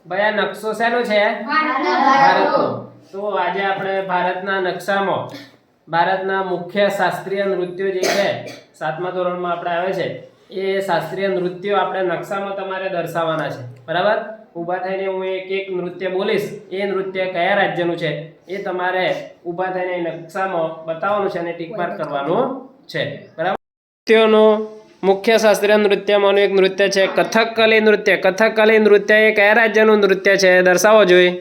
ભાઈ આ નકશો શેનો છે? ભારતનો. તો આજે આપણે ભારતના નકશામાં ભારતના મુખ્ય શાસ્ત્રીય નૃત્યો જે છે 7મા ધોરણમાં આપણે આવે છે એ શાસ્ત્રીય નૃત્યો આપણે નકશામાં તમારે દર્શાવવાના છે. બરાબર? ઊભા થઈને હું એક નૃત્ય બોલીશ, એ નૃત્ય કયા રાજ્યનું છે એ તમારે ઊભા થઈને નકશામાં બતાવવાનું છે અને ટીક માર્ક કરવાનું છે. બરાબર? નૃત્યોનું મુખ્ય શાસ્ત્રીય નૃત્યમાંનું એક નૃત્ય છે કથકલી નૃત્ય. કથકલી નૃત્ય એ કયા રાજ્યનું નૃત્ય છે? દર્શાવો જોઈએ.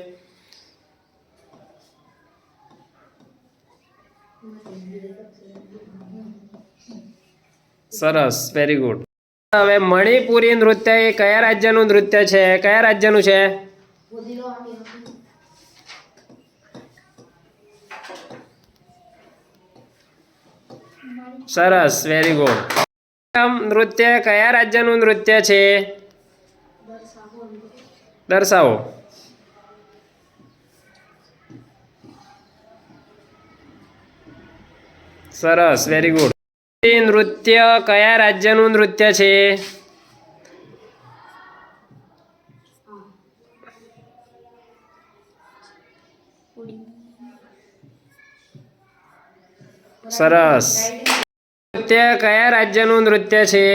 સરસ, વેરી ગુડ. હવે મણિપુરી નૃત્ય એ કયા રાજ્યનું નૃત્ય છે? કયા રાજ્યનું છે? સરસ, વેરી ગુડ. નૃત્ય કયા રાજ્યનું નૃત્ય છે? દર્શાવો. સરસ, વેરી ગુડ. નૃત્ય કયા રાજ્યનું નૃત્ય છે? સરસ. નૃત્ય કયા રાજ્યનું નૃત્ય છે?